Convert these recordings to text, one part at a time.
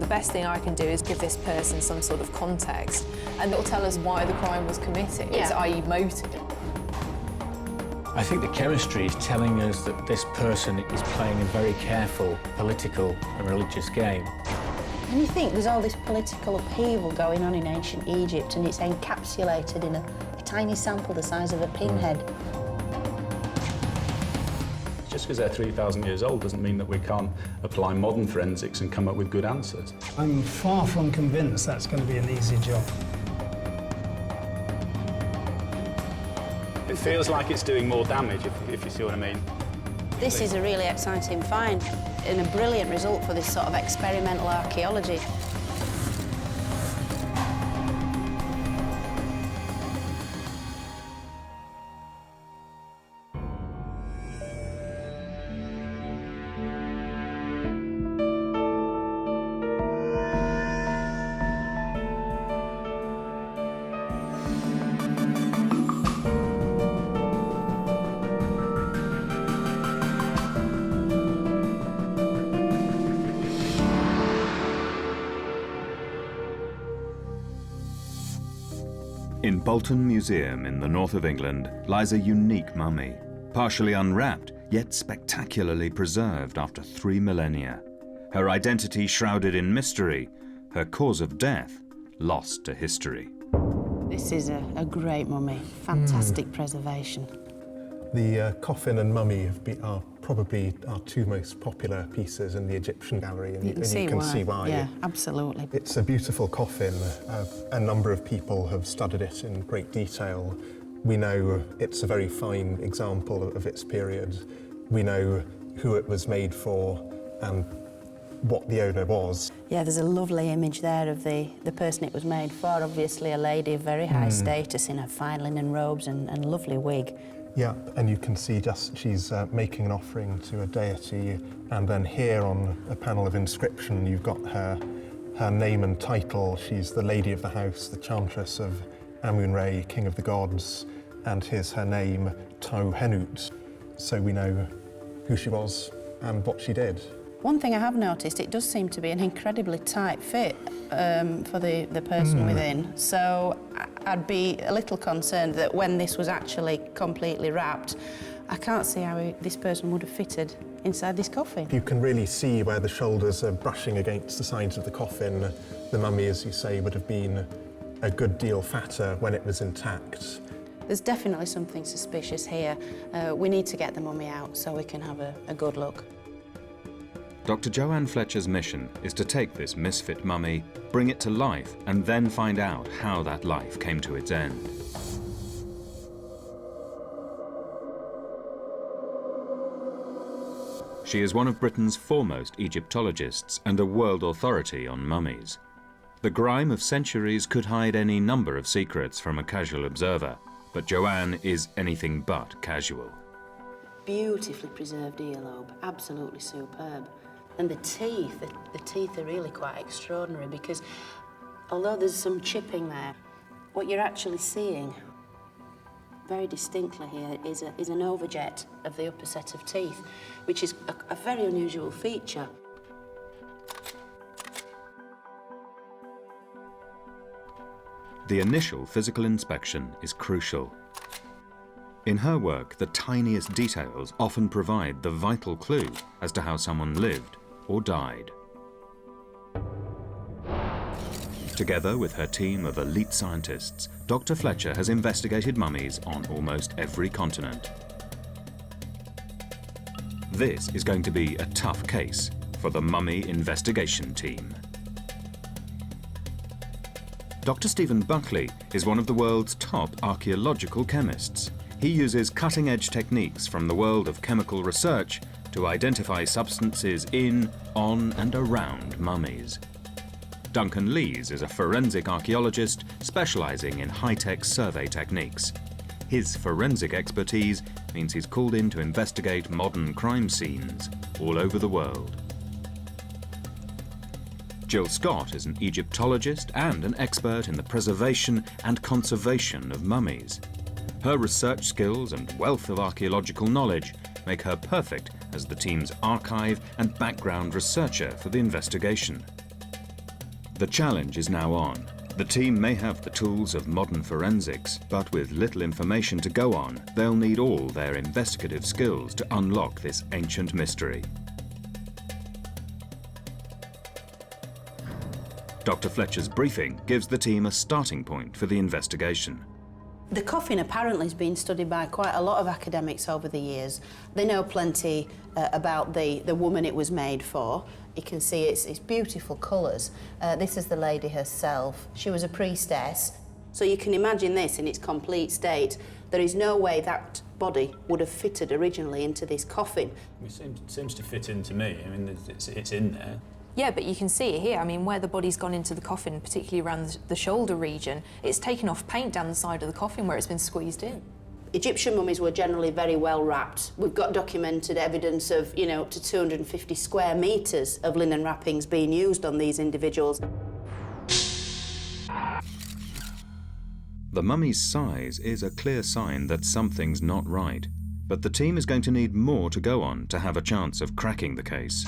best thing I can do is give this person some sort of context, and it'll tell us why the crime was committed, i.e. motive. I think the chemistry is telling us that this person is playing a very careful political and religious game. And you think there's all this political upheaval going on in ancient Egypt, and it's encapsulated in a tiny sample the size of a pinhead. Just because they're 3,000 years old doesn't mean that we can't apply modern forensics and come up with good answers. I'm far from convinced that's going to be an easy job. It feels like it's doing more damage, if you see what I mean. This is a really exciting find and a brilliant result for this sort of experimental archaeology. In Bolton Museum in the north of England lies a unique mummy, partially unwrapped, yet spectacularly preserved after 3 millennia. Her identity shrouded in mystery, her cause of death lost to history. This is a great mummy, fantastic preservation. The coffin and mummy are probably our two most popular pieces in the Egyptian gallery, and you can see why. Yeah, absolutely. It's a beautiful coffin. A number of people have studied it in great detail. We know it's a very fine example of its period. We know who it was made for and what the owner was. Yeah, there's a lovely image there of the person it was made for, obviously a lady of very high status in her fine linen robes and lovely wig. Yeah, and you can see she's making an offering to a deity, and then here on a panel of inscription you've got her name and title. She's the lady of the house, the Chantress of Amun, king of the gods, and here's her name, Tau-Henut. So we know who she was and what she did. One thing I have noticed, it does seem to be an incredibly tight fit for the person within. So I'd be a little concerned that when this was actually completely wrapped, I can't see how this person would have fitted inside this coffin. You can really see where the shoulders are brushing against the sides of the coffin. The mummy, as you say, would have been a good deal fatter when it was intact. There's definitely something suspicious here. We need to get the mummy out so we can have a good look. Dr. Joanne Fletcher's mission is to take this misfit mummy, bring it to life, and then find out how that life came to its end. She is one of Britain's foremost Egyptologists and a world authority on mummies. The grime of centuries could hide any number of secrets from a casual observer, but Joanne is anything but casual. Beautifully preserved earlobe, absolutely superb. And the teeth are really quite extraordinary because although there's some chipping there, what you're actually seeing very distinctly here is an overjet of the upper set of teeth, which is a very unusual feature. The initial physical inspection is crucial. In her work, the tiniest details often provide the vital clue as to how someone lived or died. Together with her team of elite scientists, Dr. Fletcher has investigated mummies on almost every continent. This is going to be a tough case for the mummy investigation team. Dr. Stephen Buckley is one of the world's top archaeological chemists. He uses cutting-edge techniques from the world of chemical research to identify substances in, on, and around mummies. Duncan Lees is a forensic archaeologist specializing in high-tech survey techniques. His forensic expertise means he's called in to investigate modern crime scenes all over the world. Jill Scott is an Egyptologist and an expert in the preservation and conservation of mummies. Her research skills and wealth of archaeological knowledge make her perfect as the team's archive and background researcher for the investigation. The challenge is now on. The team may have the tools of modern forensics, but with little information to go on, they'll need all their investigative skills to unlock this ancient mystery. Dr. Fletcher's briefing gives the team a starting point for the investigation. The coffin apparently has been studied by quite a lot of academics over the years. They know plenty about the woman it was made for. You can see its beautiful colours. This is the lady herself. She was a priestess. So you can imagine this in its complete state. There is no way that body would have fitted originally into this coffin. It seems to fit into me. I mean, it's in there. Yeah, but you can see it here. I mean, where the body's gone into the coffin, particularly around the shoulder region, it's taken off paint down the side of the coffin where it's been squeezed in. Egyptian mummies were generally very well wrapped. We've got documented evidence of, up to 250 square metres of linen wrappings being used on these individuals. The mummy's size is a clear sign that something's not right, but the team is going to need more to go on to have a chance of cracking the case.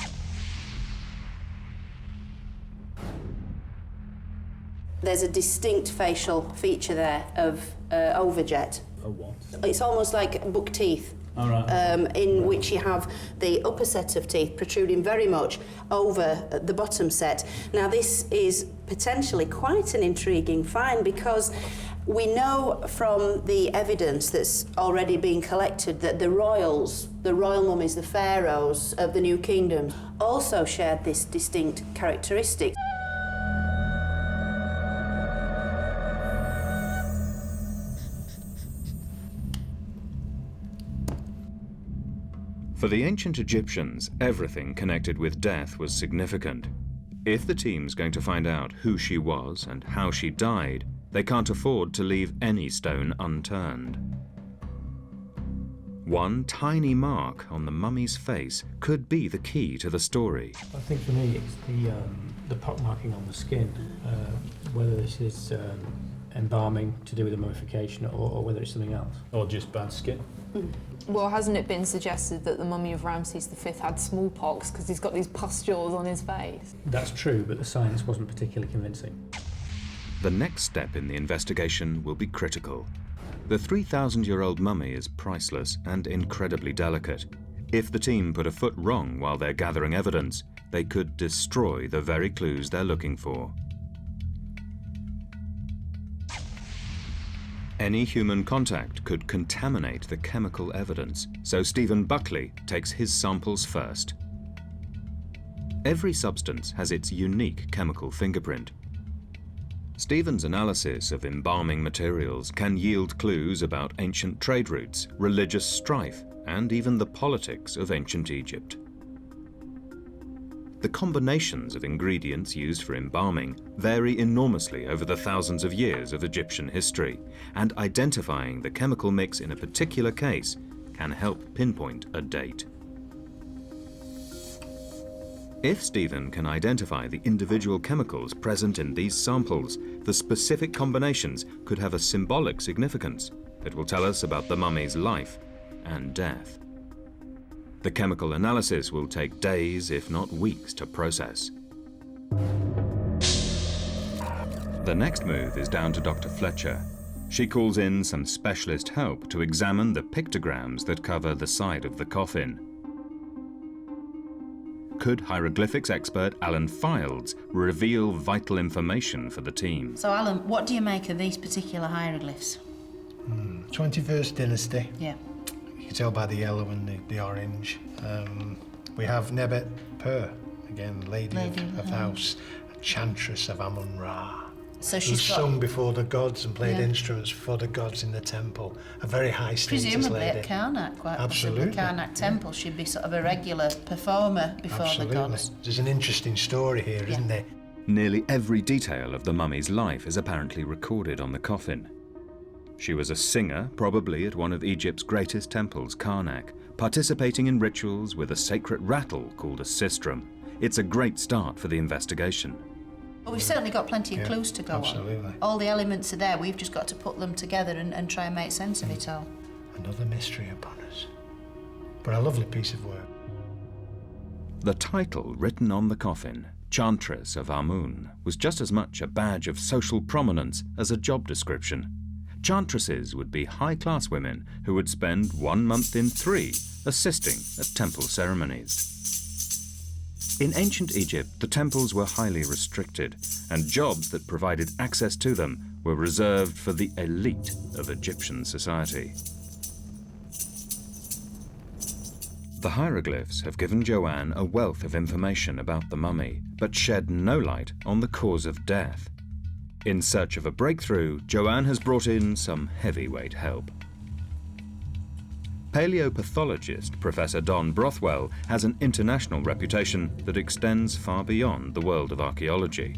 There's a distinct facial feature there of overjet. A what? It's almost like buck teeth, All right. in which you have the upper set of teeth protruding very much over the bottom set. Now, this is potentially quite an intriguing find because we know from the evidence that's already been collected that the royals, the royal mummies, the pharaohs of the New Kingdom, also shared this distinct characteristic. For the ancient Egyptians, everything connected with death was significant. If the team's going to find out who she was and how she died, they can't afford to leave any stone unturned. One tiny mark on the mummy's face could be the key to the story. I think for me it's the pockmarking on the skin, whether this is embalming to do with the mummification or whether it's something else. Or just bad skin. Well, hasn't it been suggested that the mummy of Ramesses V had smallpox because he's got these pustules on his face? That's true, but the science wasn't particularly convincing. The next step in the investigation will be critical. The 3,000-year-old mummy is priceless and incredibly delicate. If the team put a foot wrong while they're gathering evidence, they could destroy the very clues they're looking for. Any human contact could contaminate the chemical evidence, so Stephen Buckley takes his samples first. Every substance has its unique chemical fingerprint. Stephen's analysis of embalming materials can yield clues about ancient trade routes, religious strife, and even the politics of ancient Egypt. The combinations of ingredients used for embalming vary enormously over the thousands of years of Egyptian history, and identifying the chemical mix in a particular case can help pinpoint a date. If Stephen can identify the individual chemicals present in these samples, the specific combinations could have a symbolic significance that will tell us about the mummy's life and death. The chemical analysis will take days, if not weeks, to process. The next move is down to Dr. Fletcher. She calls in some specialist help to examine the pictograms that cover the side of the coffin. Could hieroglyphics expert Alan Fildes reveal vital information for the team? So, Alan, what do you make of these particular hieroglyphs? 21st Dynasty. Yeah. You can tell by the yellow and the orange. We have Nebet Per, again, lady of the house, Chantress of Amun. So Who's she's got... sung before the gods and played Yeah. instruments for the gods in the temple. A very high status Presumably lady. at Karnak, quite Absolutely. possibly. Karnak Temple, she'd be sort of a regular performer before Absolutely. the gods. There's an interesting story here, isn't there? Nearly every detail of the mummy's life is apparently recorded on the coffin. She was a singer, probably at one of Egypt's greatest temples, Karnak, participating in rituals with a sacred rattle called a sistrum. It's a great start for the investigation. But we've certainly got plenty of clues to go absolutely. on. All the elements are there, we've just got to put them together and try and make sense of it all. Another mystery upon us. But a lovely piece of work. The title written on the coffin, Chantress of Amun was just as much a badge of social prominence as a job description. Chantresses would be high-class women who would spend 1 month in 3 assisting at temple ceremonies. In ancient Egypt, the temples were highly restricted, and jobs that provided access to them were reserved for the elite of Egyptian society. The hieroglyphs have given Joanne a wealth of information about the mummy, but shed no light on the cause of death. In search of a breakthrough, Joanne has brought in some heavyweight help. Paleopathologist Professor Don Brothwell has an international reputation that extends far beyond the world of archaeology.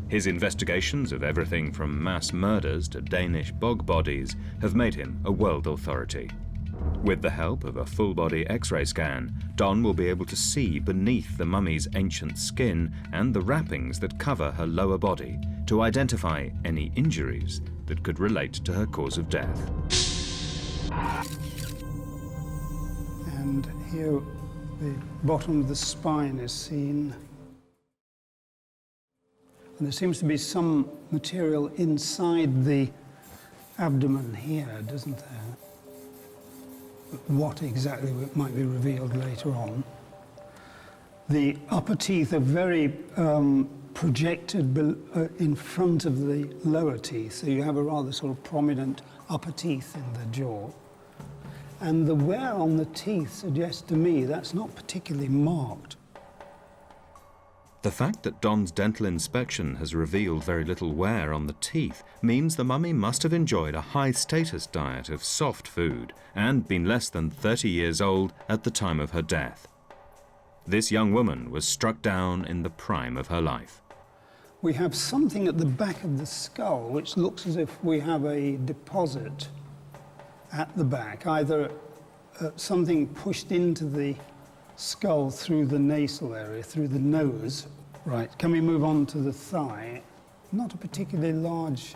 His investigations of everything from mass murders to Danish bog bodies have made him a world authority. With the help of a full-body X-ray scan, Don will be able to see beneath the mummy's ancient skin and the wrappings that cover her lower body to identify any injuries that could relate to her cause of death. And here the bottom of the spine is seen. And there seems to be some material inside the abdomen here, doesn't there? What exactly might be revealed later on. The upper teeth are very projected in front of the lower teeth, so you have a rather sort of prominent upper teeth in the jaw. And the wear on the teeth suggests to me that's not particularly marked. The fact that Don's dental inspection has revealed very little wear on the teeth means the mummy must have enjoyed a high-status diet of soft food and been less than 30 years old at the time of her death. This young woman was struck down in the prime of her life. We have something at the back of the skull which looks as if we have a deposit at the back, either something pushed into the skull through the nasal area, through the nose. Right, can we move on to the thigh? Not a particularly large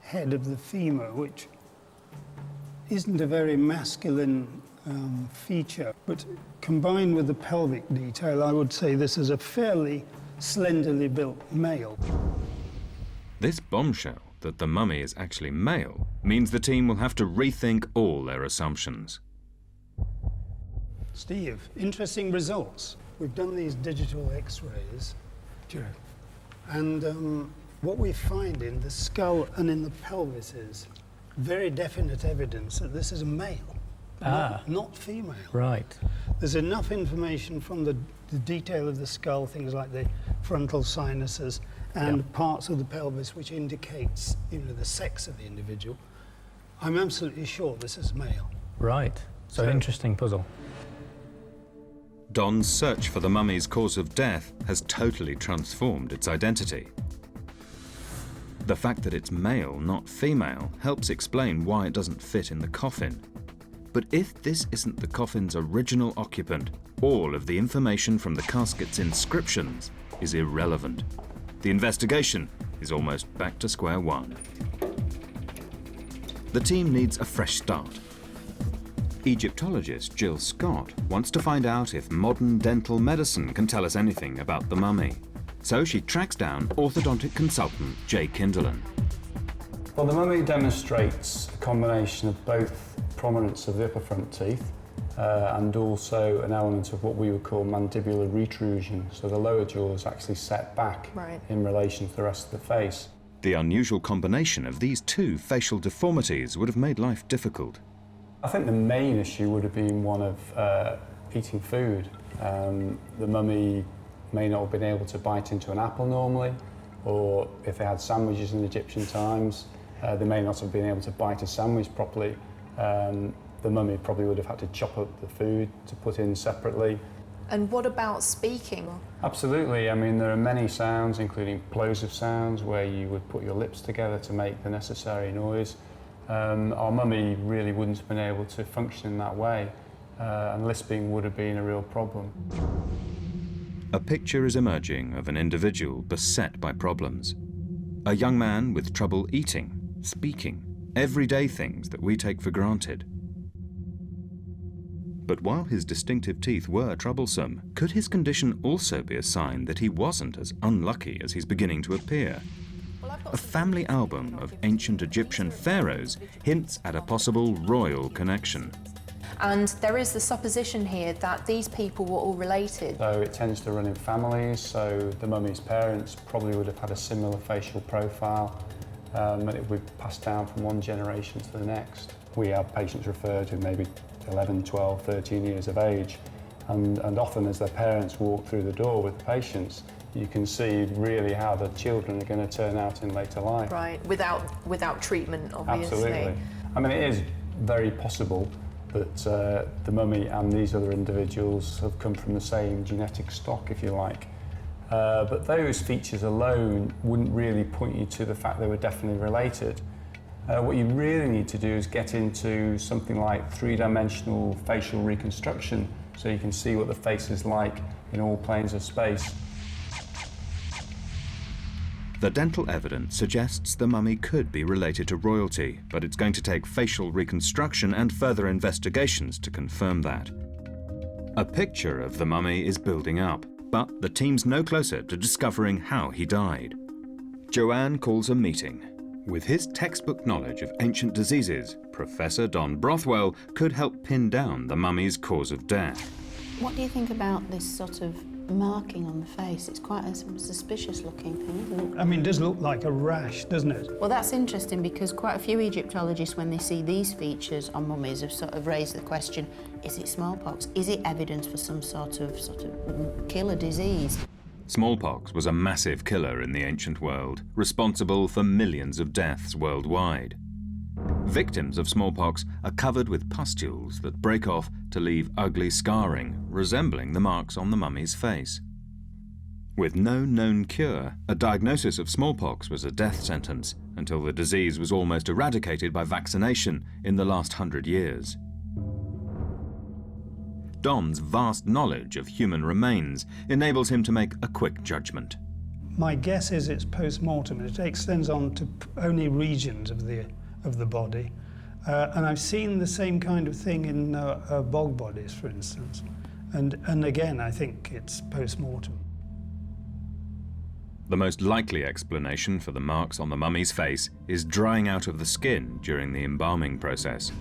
head of the femur, which isn't a very masculine feature, but combined with the pelvic detail, I would say this is a fairly slenderly built male. This bombshell that the mummy is actually male means the team will have to rethink all their assumptions. Steve, interesting results. We've done these digital X-rays, and what we find in the skull and in the pelvis is very definite evidence that this is a male, not female. Right. There's enough information from the detail of the skull, things like the frontal sinuses and parts of the pelvis, which indicates, the sex of the individual. I'm absolutely sure this is male. Right. So interesting puzzle. Don's search for the mummy's cause of death has totally transformed its identity. The fact that it's male, not female, helps explain why it doesn't fit in the coffin. But if this isn't the coffin's original occupant, all of the information from the casket's inscriptions is irrelevant. The investigation is almost back to square one. The team needs a fresh start. Egyptologist Jill Scott wants to find out if modern dental medicine can tell us anything about the mummy. So she tracks down orthodontic consultant Jay Kinderlin. Well, the mummy demonstrates a combination of both prominence of the upper front teeth and also an element of what we would call mandibular retrusion. So the lower jaw is actually set back in relation to the rest of the face. The unusual combination of these two facial deformities would have made life difficult. I think the main issue would have been one of eating food. The mummy may not have been able to bite into an apple normally, or if they had sandwiches in Egyptian times, they may not have been able to bite a sandwich properly. The mummy probably would have had to chop up the food to put in separately. And what about speaking? Absolutely. I mean, there are many sounds, including plosive sounds, where you would put your lips together to make the necessary noise. Our mummy really wouldn't have been able to function in that way, and lisping would have been a real problem. A picture is emerging of an individual beset by problems. A young man with trouble eating, speaking, everyday things that we take for granted. But while his distinctive teeth were troublesome, could his condition also be a sign that he wasn't as unlucky as he's beginning to appear? A family album of ancient Egyptian pharaohs hints at a possible royal connection. And there is the supposition here that these people were all related. So it tends to run in families, so the mummy's parents probably would have had a similar facial profile, and it would be passed down from one generation to the next. We have patients referred who maybe 11, 12, 13 years of age, and often as their parents walk through the door with the patients, you can see really how the children are going to turn out in later life. Right, without treatment, obviously. Absolutely. I mean, it is very possible that the mummy and these other individuals have come from the same genetic stock, if you like. But those features alone wouldn't really point you to the fact they were definitely related. What you really need to do is get into something like three-dimensional facial reconstruction, so you can see what the face is like in all planes of space. The dental evidence suggests the mummy could be related to royalty, but it's going to take facial reconstruction and further investigations to confirm that. A picture of the mummy is building up, but the team's no closer to discovering how he died. Joanne calls a meeting. With his textbook knowledge of ancient diseases, Professor Don Brothwell could help pin down the mummy's cause of death. What do you think about this sort of marking on the face? It's quite a suspicious looking thing, isn't it? I mean, it does look like a rash, doesn't it? Well, that's interesting because quite a few Egyptologists, when they see these features on mummies, have sort of raised the question, is it smallpox? Is it evidence for some sort of killer disease? Smallpox was a massive killer in the ancient world, responsible for millions of deaths worldwide. Victims of smallpox are covered with pustules that break off to leave ugly scarring, resembling the marks on the mummy's face. With no known cure, a diagnosis of smallpox was a death sentence until the disease was almost eradicated by vaccination in the last 100 years. Don's vast knowledge of human remains enables him to make a quick judgment. My guess is it's post-mortem. It extends on to only regions of the body. And I've seen the same kind of thing in bog bodies, for instance. And again, I think it's post-mortem. The most likely explanation for the marks on the mummy's face is drying out of the skin during the embalming process.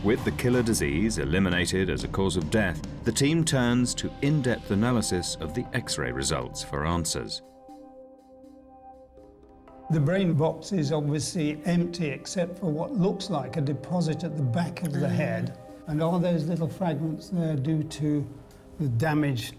With the killer disease eliminated as a cause of death, the team turns to in-depth analysis of the X-ray results for answers. The brain box is obviously empty except for what looks like a deposit at the back of the head. And are those little fragments there due to the damage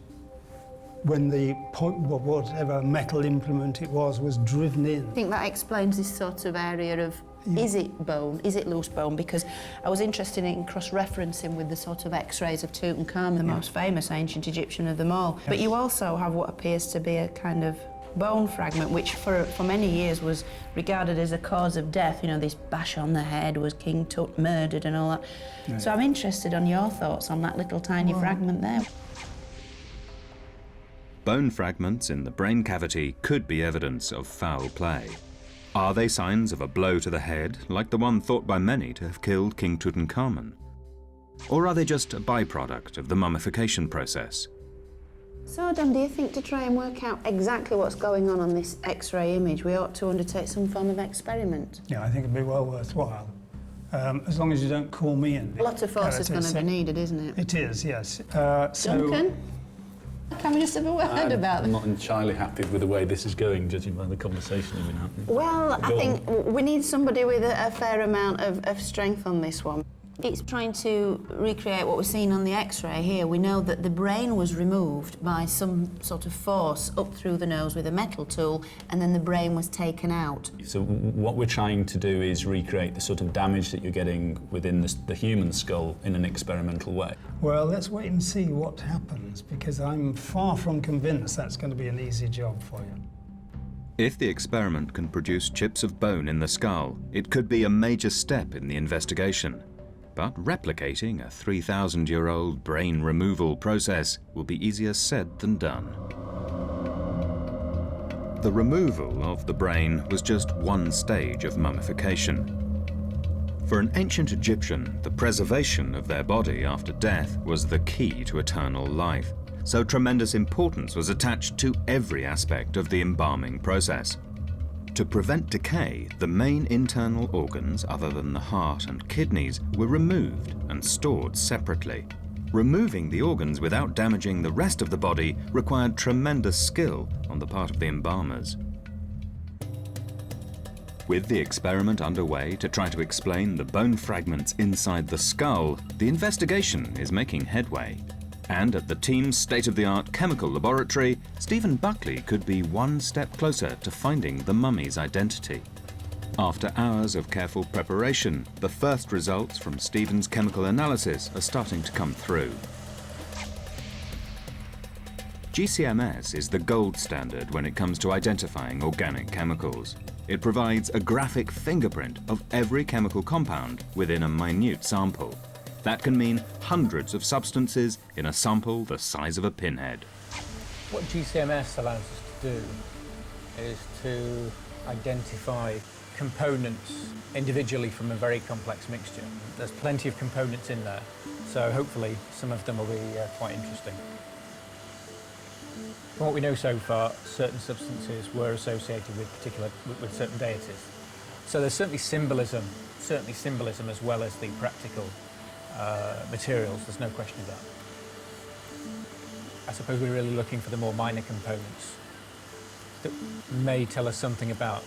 when the whatever metal implement it was driven in? I think that explains this sort of area of, is it bone, is it loose bone? Because I was interested in cross-referencing with the sort of X-rays of Tutankhamun, the most famous ancient Egyptian of them all. Yes. But you also have what appears to be a kind of bone fragment, which for many years was regarded as a cause of death. You know, this bash on the head, was King Tut murdered and all that. Right. So I'm interested on your thoughts on that little tiny fragment there. Bone fragments in the brain cavity could be evidence of foul play. Are they signs of a blow to the head, like the one thought by many to have killed King Tutankhamun? Or are they just a byproduct of the mummification process? So, Don, do you think to try and work out exactly what's going on this X-ray image, we ought to undertake some form of experiment? Yeah, I think it'd be well worthwhile. As long as you don't call me in. A lot of force is going to be needed, isn't it? It is, yes. Duncan? Can we just have a word about I'm that? not entirely happy with the way this is going, judging by the conversation that's been happening. Well, I think we need somebody with a fair amount of strength on this one. It's trying to recreate what we're seeing on the X-ray here. We know that the brain was removed by some sort of force up through the nose with a metal tool, and then the brain was taken out. So what we're trying to do is recreate the sort of damage that you're getting within the human skull in an experimental way. Well, let's wait and see what happens, because I'm far from convinced that's going to be an easy job for you. If the experiment can produce chips of bone in the skull, it could be a major step in the investigation. But replicating a 3,000-year-old brain removal process will be easier said than done. The removal of the brain was just one stage of mummification. For an ancient Egyptian, the preservation of their body after death was the key to eternal life. So tremendous importance was attached to every aspect of the embalming process. To prevent decay, the main internal organs, other than the heart and kidneys, were removed and stored separately. Removing the organs without damaging the rest of the body required tremendous skill on the part of the embalmers. With the experiment underway to try to explain the bone fragments inside the skull, the investigation is making headway. And at the team's state-of-the-art chemical laboratory, Stephen Buckley could be one step closer to finding the mummy's identity. After hours of careful preparation, the first results from Stephen's chemical analysis are starting to come through. GCMS is the gold standard when it comes to identifying organic chemicals. It provides a graphic fingerprint of every chemical compound within a minute sample. That can mean hundreds of substances in a sample the size of a pinhead. What GCMS allows us to do is to identify components individually from a very complex mixture. There's plenty of components in there, so hopefully some of them will be quite interesting. From what we know so far, certain substances were associated with certain deities. So there's certainly symbolism as well as the practical materials, there's no question of that. I suppose we're really looking for the more minor components that may tell us something about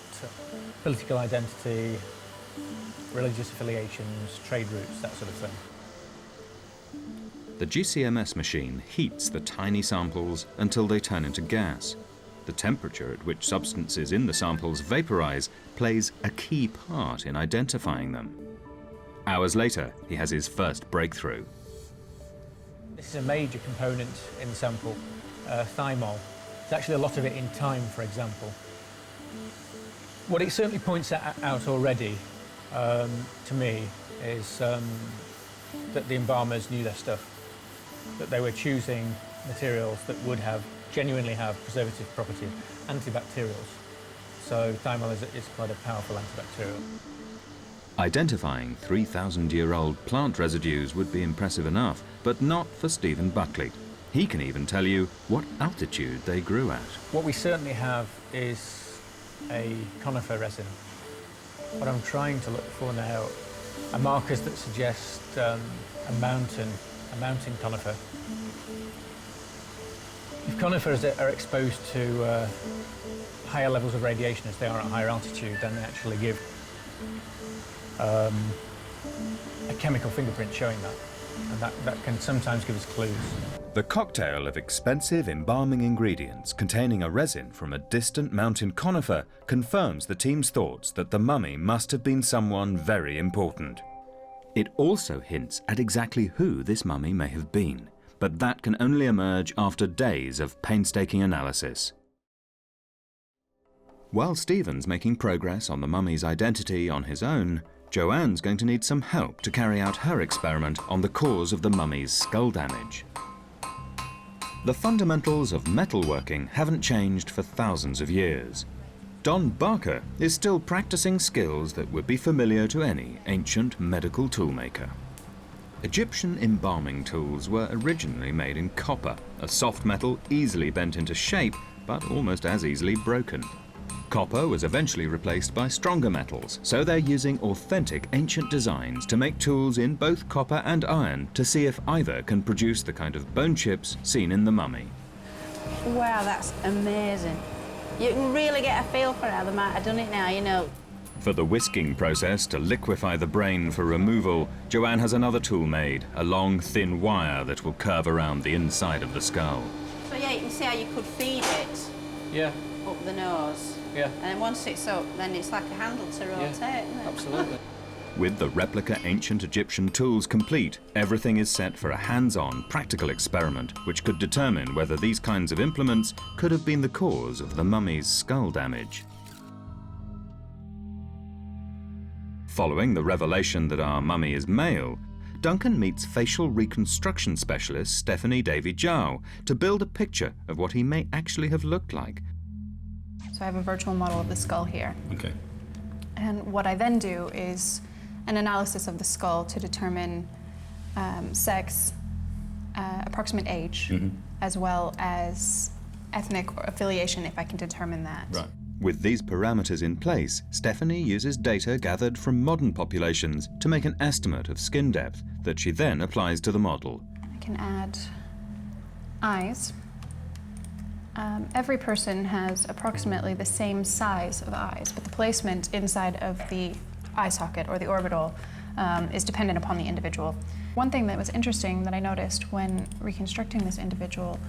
political identity, religious affiliations, trade routes, that sort of thing. The GCMS machine heats the tiny samples until they turn into gas. The temperature at which substances in the samples vaporize plays a key part in identifying them. Hours later, he has his first breakthrough. This is a major component in the sample, thymol. There's actually a lot of it in thyme, for example. What it certainly points out already, to me, is that the embalmers knew their stuff, that they were choosing materials that would genuinely have preservative properties, antibacterials. So thymol is quite a powerful antibacterial. Identifying 3,000-year-old plant residues would be impressive enough, but not for Stephen Buckley. He can even tell you what altitude they grew at. What we certainly have is a conifer resin. What I'm trying to look for now are markers that suggest a mountain conifer. If conifers are exposed to higher levels of radiation as they are at higher altitude, then they actually give a chemical fingerprint showing that, and that can sometimes give us clues. The cocktail of expensive embalming ingredients containing a resin from a distant mountain conifer confirms the team's thoughts that the mummy must have been someone very important. It also hints at exactly who this mummy may have been, but that can only emerge after days of painstaking analysis. While Stephen's making progress on the mummy's identity on his own, Joanne's going to need some help to carry out her experiment on the cause of the mummy's skull damage. The fundamentals of metalworking haven't changed for thousands of years. Don Barker is still practicing skills that would be familiar to any ancient medical toolmaker. Egyptian embalming tools were originally made in copper, a soft metal easily bent into shape, but almost as easily broken. Copper was eventually replaced by stronger metals, so they're using authentic ancient designs to make tools in both copper and iron to see if either can produce the kind of bone chips seen in the mummy. Wow, that's amazing. You can really get a feel for how they might have done it now, you know. For the whisking process to liquefy the brain for removal, Joanne has another tool made, a long, thin wire that will curve around the inside of the skull. So yeah, you can see how you could feed it up the nose. Yeah. And then once it's up, then it's like a handle to rotate, isn't it? Absolutely. With the replica ancient Egyptian tools complete, everything is set for a hands-on, practical experiment which could determine whether these kinds of implements could have been the cause of the mummy's skull damage. Following the revelation that our mummy is male, Duncan meets facial reconstruction specialist Stephanie Davy-Jow to build a picture of what he may actually have looked like. So I have a virtual model of the skull here. Okay. And what I then do is an analysis of the skull to determine sex, approximate age, as well as ethnic affiliation, if I can determine that. Right. With these parameters in place, Stephanie uses data gathered from modern populations to make an estimate of skin depth that she then applies to the model. I can add eyes. Every person has approximately the same size of eyes, but the placement inside of the eye socket or the orbital is dependent upon the individual. One thing that was interesting that I noticed when reconstructing this individual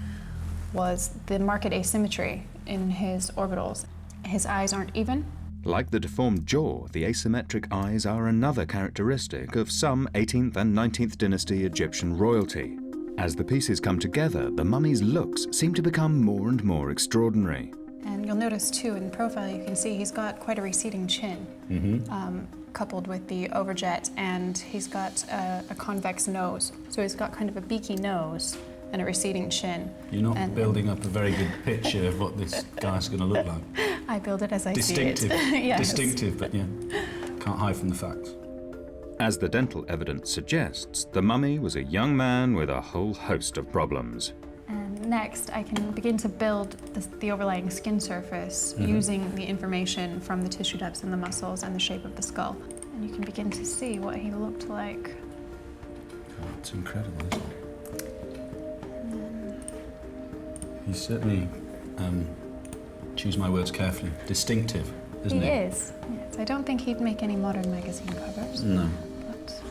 was the marked asymmetry in his orbitals. His eyes aren't even. Like the deformed jaw, the asymmetric eyes are another characteristic of some 18th and 19th dynasty Egyptian royalty. As the pieces come together, the mummy's looks seem to become more and more extraordinary. And you'll notice too in the profile, you can see he's got quite a receding chin, coupled with the overjet, and he's got a convex nose. So he's got kind of a beaky nose and a receding chin. You're not building up a very good picture of what this guy's going to look like. I build it as I see it. Distinctive. Distinctive, but yeah, can't hide from the facts. As the dental evidence suggests, the mummy was a young man with a whole host of problems. And next, I can begin to build the overlying skin surface using the information from the tissue depths and the muscles and the shape of the skull. And you can begin to see what he looked like. Oh, it's incredible, isn't it? He's certainly, choose my words carefully, distinctive, isn't he? He is, yes. I don't think he'd make any modern magazine covers. No. But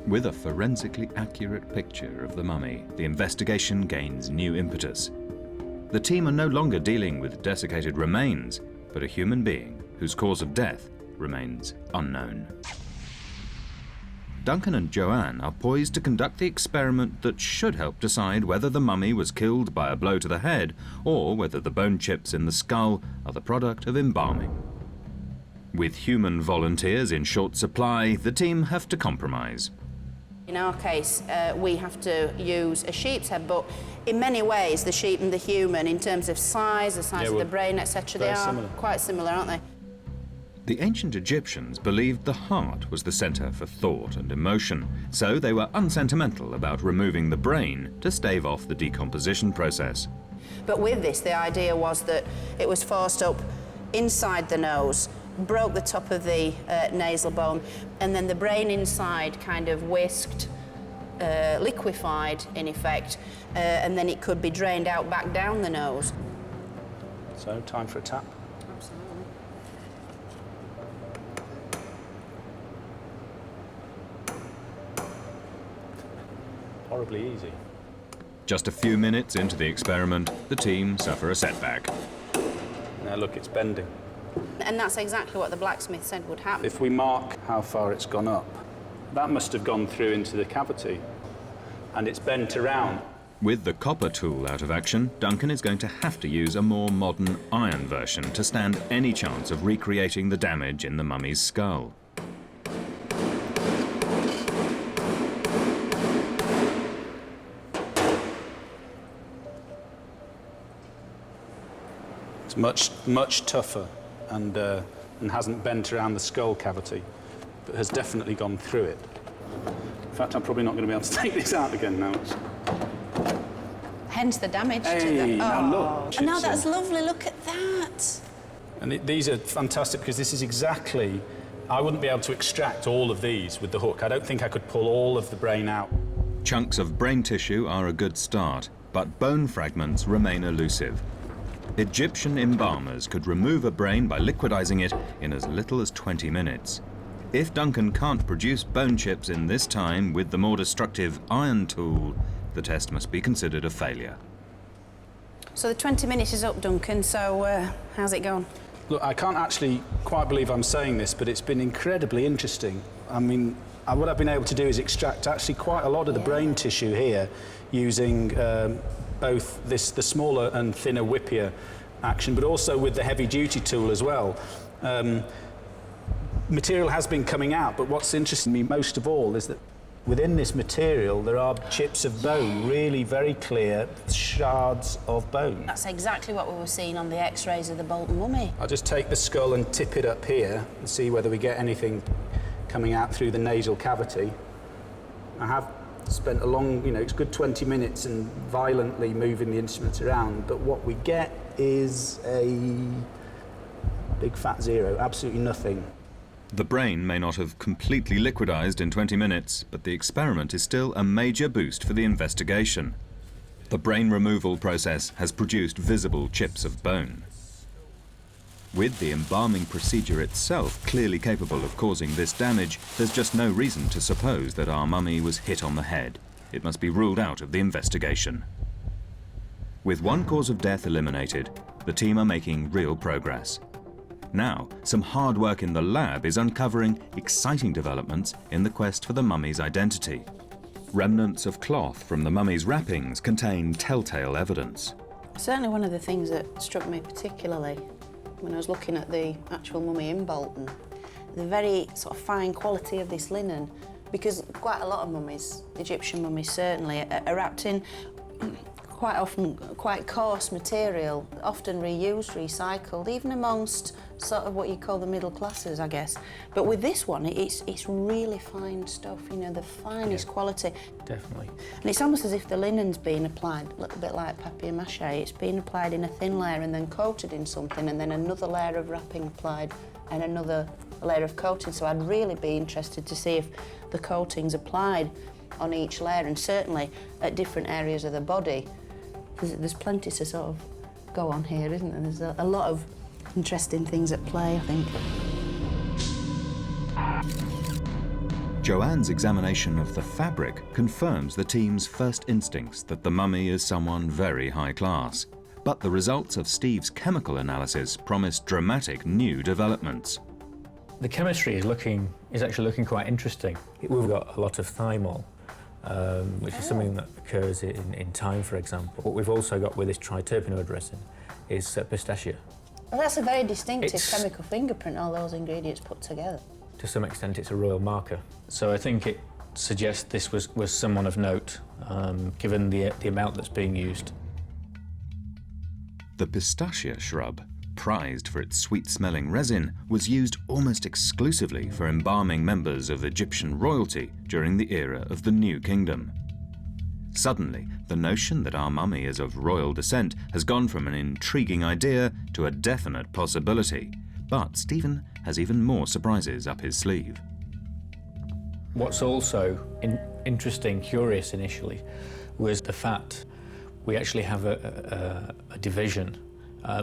With a forensically accurate picture of the mummy, the investigation gains new impetus. The team are no longer dealing with desiccated remains, but a human being whose cause of death remains unknown. Duncan and Joanne are poised to conduct the experiment that should help decide whether the mummy was killed by a blow to the head or whether the bone chips in the skull are the product of embalming. With human volunteers in short supply, the team have to compromise. In our case, we have to use a sheep's head, but in many ways, the sheep and the human, in terms of size, the size of the brain, etc., they are quite similar, aren't they? The ancient Egyptians believed the heart was the centre for thought and emotion, so they were unsentimental about removing the brain to stave off the decomposition process. But with this, the idea was that it was forced up inside the nose, broke the top of the nasal bone, and then the brain inside kind of whisked, liquefied in effect, and then it could be drained out back down the nose. So, time for a tap. Absolutely. Horribly easy. Just a few minutes into the experiment, the team suffer a setback. Now look, it's bending. And that's exactly what the blacksmith said would happen. If we mark how far it's gone up, that must have gone through into the cavity, and it's bent around. With the copper tool out of action, Duncan is going to have to use a more modern iron version to stand any chance of recreating the damage in the mummy's skull. It's much tougher and hasn't bent around the skull cavity, but has definitely gone through it. In fact, I'm probably not going to be able to take this out again now. Hence the damage to the... Now look. Oh, no, that's lovely. Look at that. And these are fantastic because this is exactly... I wouldn't be able to extract all of these with the hook. I don't think I could pull all of the brain out. Chunks of brain tissue are a good start, but bone fragments remain elusive. Egyptian embalmers could remove a brain by liquidizing it in as little as 20 minutes. If Duncan can't produce bone chips in this time with the more destructive iron tool, the test must be considered a failure. So the 20 minutes is up, Duncan, so how's it gone? Look, I can't actually quite believe I'm saying this, but it's been incredibly interesting. I mean, what I've been able to do is extract actually quite a lot of the brain tissue here using both the smaller and thinner whippier action, but also with the heavy-duty tool as well. Material has been coming out, but what's interesting me most of all is that within this material there are chips of bone, really very clear shards of bone. That's exactly what we were seeing on the X-rays of the Bolton mummy. I'll just take the skull and tip it up here and see whether we get anything coming out through the nasal cavity. I have spent a long, it's a good 20 minutes and violently moving the instruments around, but what we get is a big fat zero, absolutely nothing. The brain may not have completely liquidized in 20 minutes, but the experiment is still a major boost for the investigation. The brain removal process has produced visible chips of bone. With the embalming procedure itself clearly capable of causing this damage, there's just no reason to suppose that our mummy was hit on the head. It must be ruled out of the investigation. With one cause of death eliminated, the team are making real progress. Now, some hard work in the lab is uncovering exciting developments in the quest for the mummy's identity. Remnants of cloth from the mummy's wrappings contain telltale evidence. Certainly one of the things that struck me particularly when I was looking at the actual mummy in Bolton, the very sort of fine quality of this linen, because quite a lot of mummies, Egyptian mummies certainly, are wrapped in quite often quite coarse material, often reused, recycled, even amongst sort of what you call the middle classes, I guess. But with this one, it's really fine stuff, the finest quality. Definitely. And it's almost as if the linen's been applied, a little bit like papier-mâché. It's been applied in a thin layer and then coated in something, and then another layer of wrapping applied and another layer of coating. So I'd really be interested to see if the coating's applied on each layer, and certainly at different areas of the body. There's plenty to sort of go on here, isn't there? There's a lot of interesting things at play, I think. Joanne's examination of the fabric confirms the team's first instincts that the mummy is someone very high class. But the results of Steve's chemical analysis promise dramatic new developments. The chemistry is actually looking quite interesting. We've got a lot of thymol, which is something that occurs in thyme, for example. What we've also got with this triterpenoid resin is pistachio. Well, that's a very distinctive chemical fingerprint, all those ingredients put together. To some extent, it's a royal marker. So I think it suggests this was someone of note, given the amount that's being used. The pistachio shrub, prized for its sweet-smelling resin, was used almost exclusively for embalming members of Egyptian royalty during the era of the New Kingdom. Suddenly, the notion that our mummy is of royal descent has gone from an intriguing idea to a definite possibility. But Stephen has even more surprises up his sleeve. What's also interesting, curious initially, was the fact we actually have a division.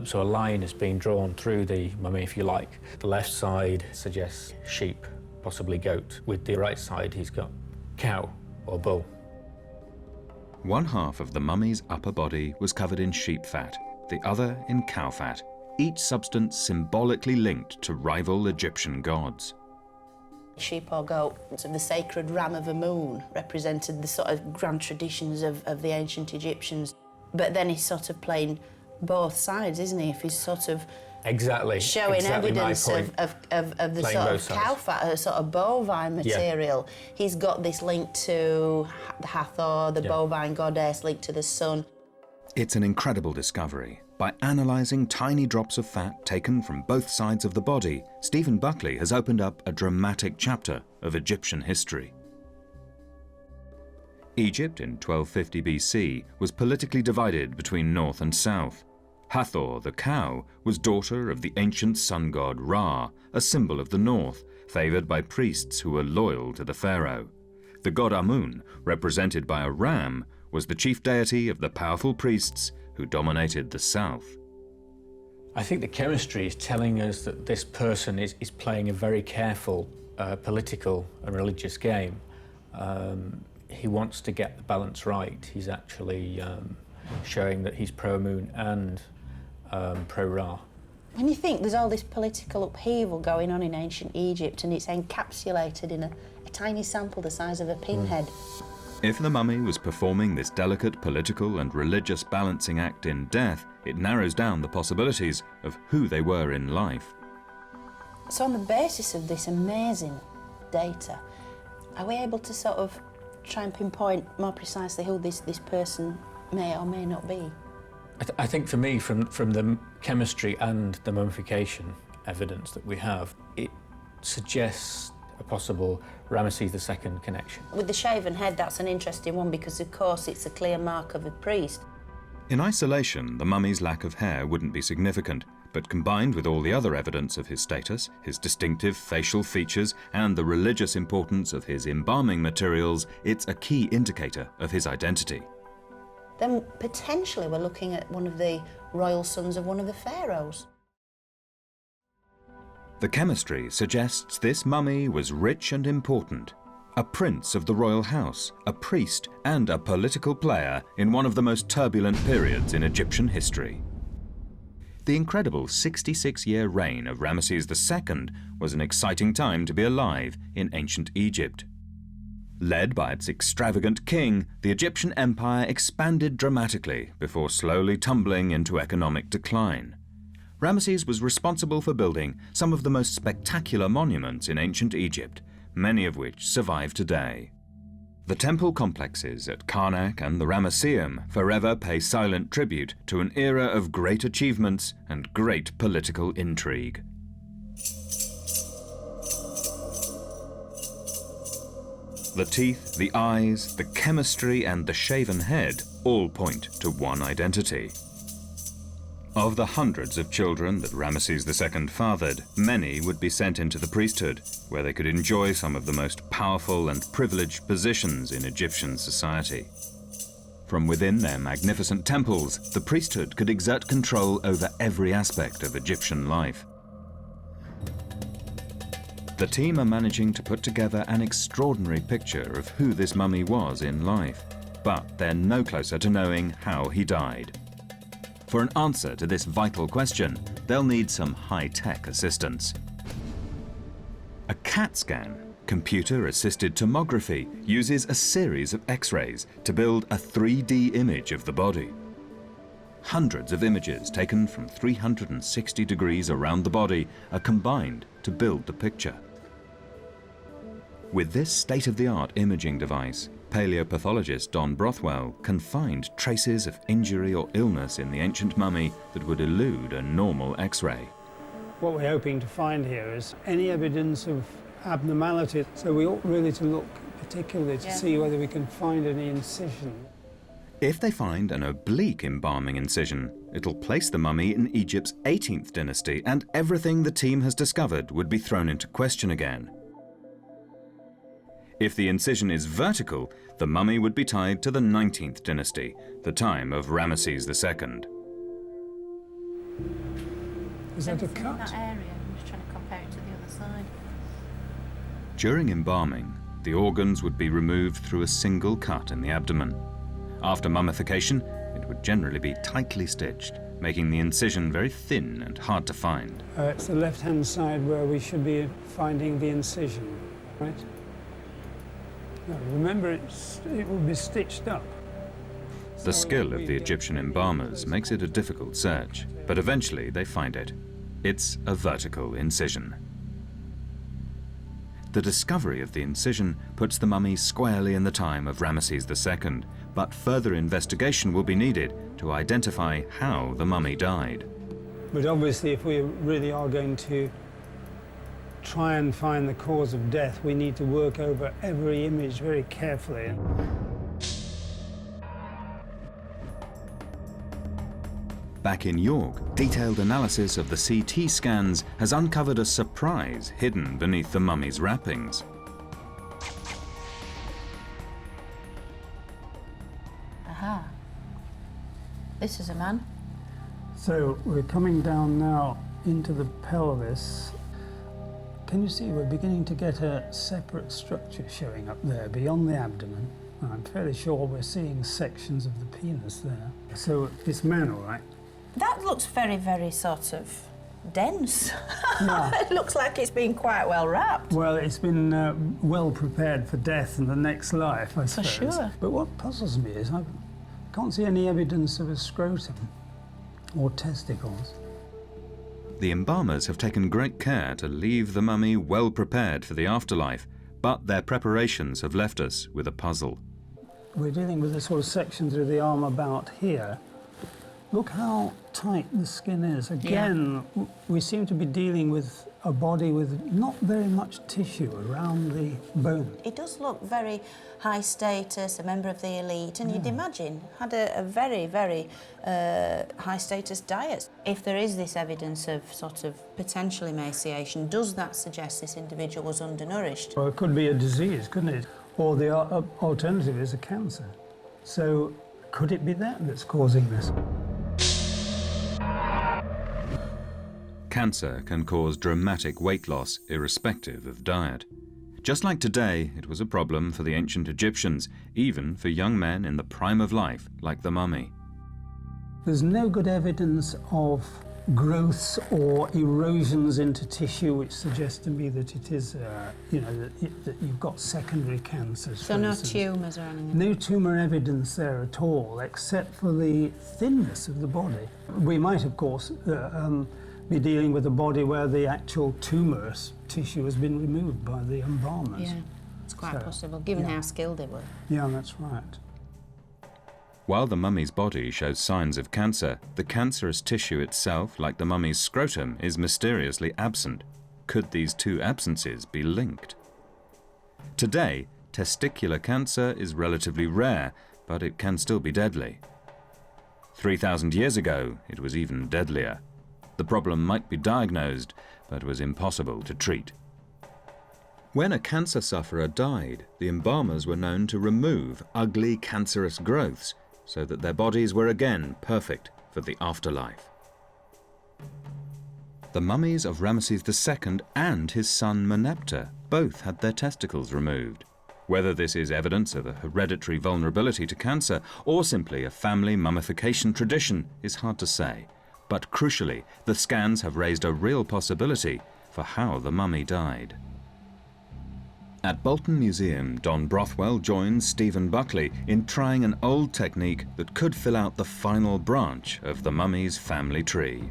So a line has been drawn through the mummy, if you like. The left side suggests sheep, possibly goat. With the right side, he's got cow or bull. One half of the mummy's upper body was covered in sheep fat, the other in cow fat, each substance symbolically linked to rival Egyptian gods. Sheep or goat, of the sacred ram of Amun, represented the sort of grand traditions of the ancient Egyptians. But then he's sort of playing both sides, isn't he? If he's sort of showing evidence of the sort of cow fat, sort of bovine material. Yeah. He's got this link to the Hathor, the bovine goddess, linked to the sun. It's an incredible discovery. By analysing tiny drops of fat taken from both sides of the body, Stephen Buckley has opened up a dramatic chapter of Egyptian history. Egypt in 1250 BC was politically divided between north and south. Hathor, the cow, was daughter of the ancient sun god Ra, a symbol of the north, favoured by priests who were loyal to the pharaoh. The god Amun, represented by a ram, was the chief deity of the powerful priests who dominated the south. I think the chemistry is telling us that this person is playing a very careful political and religious game. He wants to get the balance right. He's actually showing that he's pro-Amun and pro-Ra. When you think there's all this political upheaval going on in ancient Egypt and it's encapsulated in a tiny sample the size of a pinhead. If the mummy was performing this delicate political and religious balancing act in death, it narrows down the possibilities of who they were in life. So on the basis of this amazing data, are we able to sort of try and pinpoint more precisely who this person may or may not be? I think for me, from the chemistry and the mummification evidence that we have, it suggests a possible Ramesses II connection. With the shaven head, that's an interesting one because, of course, it's a clear mark of a priest. In isolation, the mummy's lack of hair wouldn't be significant, but combined with all the other evidence of his status, his distinctive facial features, and the religious importance of his embalming materials, it's a key indicator of his identity. Then potentially we're looking at one of the royal sons of one of the pharaohs. The chemistry suggests this mummy was rich and important, a prince of the royal house, a priest, and a political player in one of the most turbulent periods in Egyptian history. The incredible 66-year reign of Ramesses II was an exciting time to be alive in ancient Egypt. Led by its extravagant king, the Egyptian empire expanded dramatically before slowly tumbling into economic decline. Ramesses was responsible for building some of the most spectacular monuments in ancient Egypt, many of which survive today. The temple complexes at Karnak and the Ramesseum forever pay silent tribute to an era of great achievements and great political intrigue. The teeth, the eyes, the chemistry, and the shaven head all point to one identity. Of the hundreds of children that Ramesses II fathered, many would be sent into the priesthood, where they could enjoy some of the most powerful and privileged positions in Egyptian society. From within their magnificent temples, the priesthood could exert control over every aspect of Egyptian life. The team are managing to put together an extraordinary picture of who this mummy was in life, but they're no closer to knowing how he died. For an answer to this vital question, they'll need some high-tech assistance. A CAT scan, computer-assisted tomography, uses a series of X-rays to build a 3D image of the body. Hundreds of images taken from 360 degrees around the body are combined to build the picture. With this state-of-the-art imaging device, paleopathologist Don Brothwell can find traces of injury or illness in the ancient mummy that would elude a normal X-ray. What we're hoping to find here is any evidence of abnormality, so we ought really to look particularly to see whether we can find any incision. If they find an oblique embalming incision, it'll place the mummy in Egypt's 18th dynasty, and everything the team has discovered would be thrown into question again. If the incision is vertical, the mummy would be tied to the 19th dynasty, the time of Ramesses II. Is that a cut? In that area, I'm just trying to compare it to the other side. During embalming, the organs would be removed through a single cut in the abdomen. After mummification, it would generally be tightly stitched, making the incision very thin and hard to find. It's the left-hand side where we should be finding the incision, right? No, remember, it will be stitched up. The skill of the Egyptian embalmers makes it a difficult search, but eventually they find it. It's a vertical incision. The discovery of the incision puts the mummy squarely in the time of Ramesses II, but further investigation will be needed to identify how the mummy died. But obviously, if we really are going to try and find the cause of death, we need to work over every image very carefully. Back in York, detailed analysis of the CT scans has uncovered a surprise hidden beneath the mummy's wrappings. Aha. This is a man. So we're coming down now into the pelvis. Can you see we're beginning to get a separate structure showing up there beyond the abdomen? I'm fairly sure we're seeing sections of the penis there. So it's man, all right? That looks very, very sort of dense. Yeah. It looks like it's been quite well wrapped. Well, it's been well prepared for death and the next life, I suppose. For sure. But what puzzles me is I can't see any evidence of a scrotum or testicles. The embalmers have taken great care to leave the mummy well prepared for the afterlife, but their preparations have left us with a puzzle. We're dealing with a sort of section through the arm about here. Look how tight the skin is. Again, we seem to be dealing with a body with not very much tissue around the bone. It does look very high status, a member of the elite, and you'd imagine had a very, very high status diet. If there is this evidence of sort of potential emaciation, does that suggest this individual was undernourished? Well, it could be a disease, couldn't it? Or the alternative is a cancer. So could it be that that's causing this? Cancer can cause dramatic weight loss irrespective of diet. Just like today, it was a problem for the ancient Egyptians, even for young men in the prime of life, like the mummy. There's no good evidence of growths or erosions into tissue which suggest to me that it is, you know, that you've got secondary cancers. So no tumours or anything? No tumour evidence there at all, except for the thinness of the body. We might, of course, be dealing with a body where the actual tumorous tissue has been removed by the embalmers. Yeah, it's quite possible, given how skilled they were. Yeah, that's right. While the mummy's body shows signs of cancer, the cancerous tissue itself, like the mummy's scrotum, is mysteriously absent. Could these two absences be linked? Today, testicular cancer is relatively rare, but it can still be deadly. 3,000 years ago, it was even deadlier. The problem might be diagnosed, but was impossible to treat. When a cancer sufferer died, the embalmers were known to remove ugly cancerous growths so that their bodies were again perfect for the afterlife. The mummies of Ramesses II and his son Meneptah both had their testicles removed. Whether this is evidence of a hereditary vulnerability to cancer or simply a family mummification tradition is hard to say. But crucially, the scans have raised a real possibility for how the mummy died. At Bolton Museum, Don Brothwell joins Stephen Buckley in trying an old technique that could fill out the final branch of the mummy's family tree.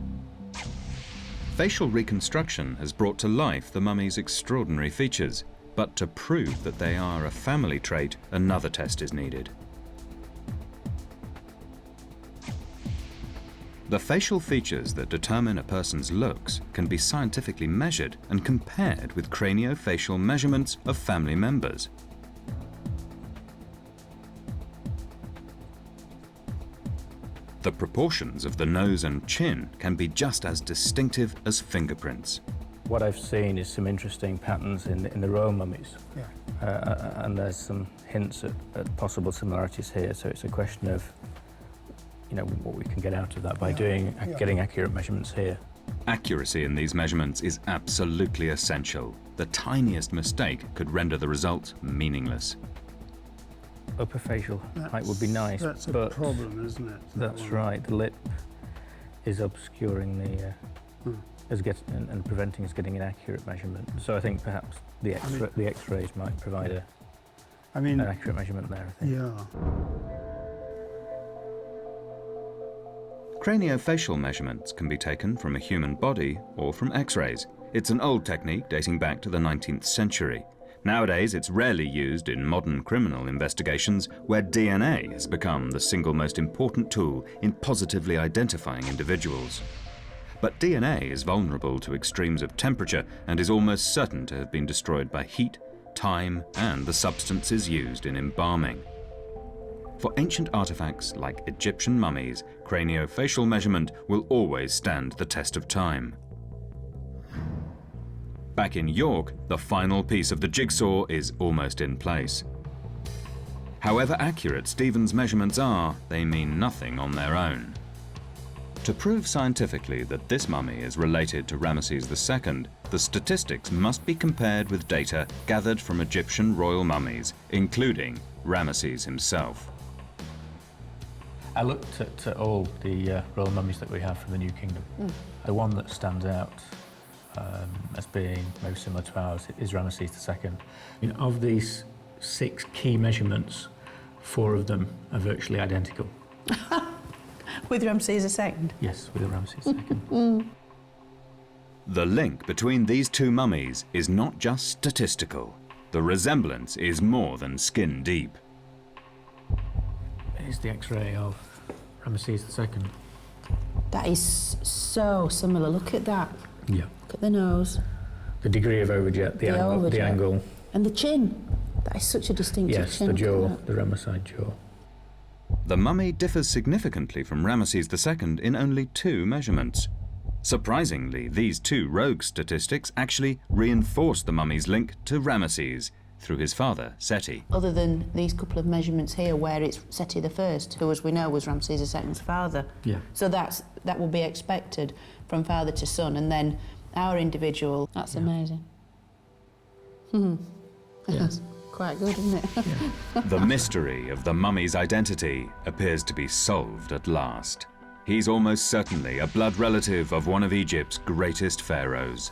Facial reconstruction has brought to life the mummy's extraordinary features, but to prove that they are a family trait, another test is needed. The facial features that determine a person's looks can be scientifically measured and compared with craniofacial measurements of family members. The proportions of the nose and chin can be just as distinctive as fingerprints. What I've seen is some interesting patterns in the royal mummies. And there's some hints at possible similarities here, so it's a question of what we can get out of that by getting accurate measurements here. Accuracy in these measurements is absolutely essential. The tiniest mistake could render the result meaningless. Upper facial height would be nice, that's but a problem, isn't it? That's right. The lip is obscuring the and preventing us getting an accurate measurement. So I think perhaps the X-rays might provide an accurate measurement there, I think. Yeah. Craniofacial measurements can be taken from a human body or from X-rays. It's an old technique dating back to the 19th century. Nowadays, it's rarely used in modern criminal investigations where DNA has become the single most important tool in positively identifying individuals. But DNA is vulnerable to extremes of temperature and is almost certain to have been destroyed by heat, time, and the substances used in embalming. For ancient artifacts like Egyptian mummies, craniofacial measurement will always stand the test of time. Back in York, the final piece of the jigsaw is almost in place. However accurate Stephen's measurements are, they mean nothing on their own. To prove scientifically that this mummy is related to Ramesses II, the statistics must be compared with data gathered from Egyptian royal mummies, including Ramesses himself. I looked at all the royal mummies that we have from the New Kingdom. The one that stands out as being most similar to ours is Ramesses II. Of these 6 key measurements, 4 of them are virtually identical. With Ramesses II? Yes, with Ramesses II. The link between these two mummies is not just statistical. The resemblance is more than skin deep. Here's the X-ray of Ramesses II. That is so similar. Look at that. Yeah. Look at the nose. The degree of overjet, the overjet. angle. And the chin. That is such a distinctive Yes, chin. the jaw, look at the Ramesside jaw. The mummy differs significantly from Ramesses II in only 2 measurements. Surprisingly, these 2 rogue statistics actually reinforce the mummy's link to Ramesses through his father, Seti. that. Other than these couple of measurements here where it's Seti I, who, as we know, was Ramesses II's father. Yeah. So that will be expected from father to son, and then our individual. That's amazing. That's quite good, isn't it? The mystery of the mummy's identity appears to be solved at last. He's almost certainly a blood relative of one of Egypt's greatest pharaohs.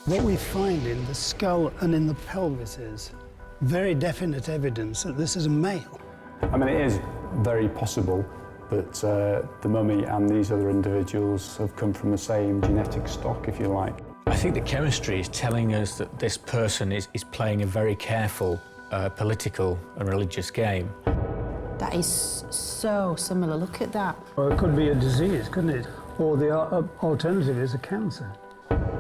What we find in the skull and in the pelvis is very definite evidence that this is a male. I mean, it is very possible that the mummy and these other individuals have come from the same genetic stock, if you like. I think the chemistry is telling us that this person is playing a very careful political and religious game. That is so similar. Look at that. Or it could be a disease, couldn't it? Or the alternative is a cancer.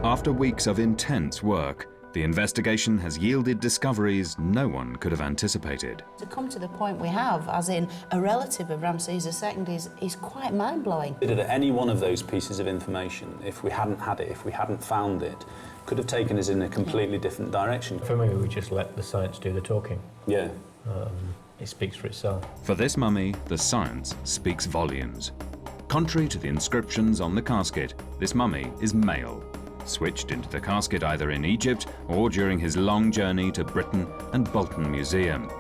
After weeks of intense work, the investigation has yielded discoveries no one could have anticipated. To come to the point we have, as in a relative of Ramesses II, is quite mind-blowing. Any one of those pieces of information, if we hadn't had it, if we hadn't found it, could have taken us in a completely different direction. For me, we just let the science do the talking. Yeah. It speaks for itself. For this mummy, the science speaks volumes. Contrary to the inscriptions on the casket, this mummy is male, switched into the casket either in Egypt or during his long journey to Britain and Bolton Museum.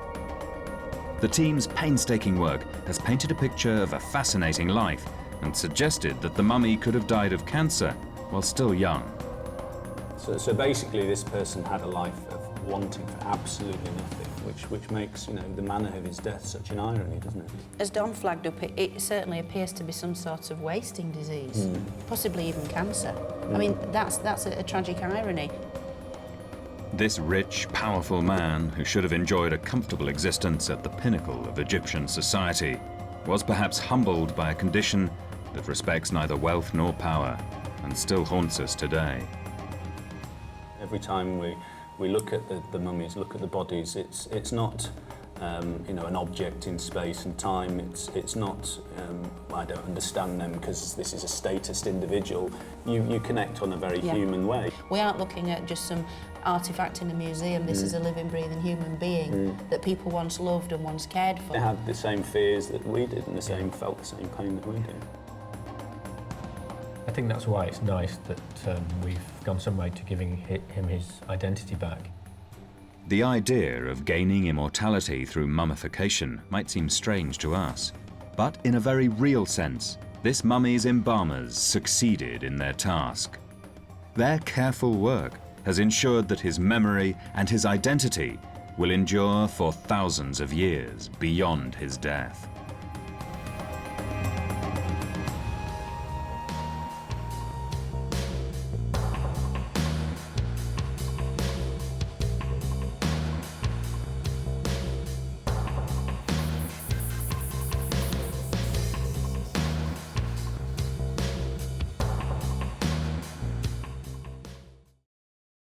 The team's painstaking work has painted a picture of a fascinating life and suggested that the mummy could have died of cancer while still young. So basically, this person had a life of wanting for absolutely nothing, which makes, you know, the manner of his death such an irony, doesn't it? As Don flagged up, it certainly appears to be some sort of wasting disease, possibly even cancer. I mean, that's a tragic irony. This rich, powerful man, who should have enjoyed a comfortable existence at the pinnacle of Egyptian society, was perhaps humbled by a condition that respects neither wealth nor power, and still haunts us today. Every time we look at the mummies, look at the bodies, it's not you know, an object in space and time. It's not I don't understand them because this is a statist individual. You connect on a very human way. We aren't looking at just some artefact in a museum. This is a living, breathing human being that people once loved and once cared for. They had the same fears that we did and felt the same pain that we did. I think that's why it's nice that we've gone some way to giving him his identity back. The idea of gaining immortality through mummification might seem strange to us, but in a very real sense, this mummy's embalmers succeeded in their task. Their careful work has ensured that his memory and his identity will endure for thousands of years beyond his death.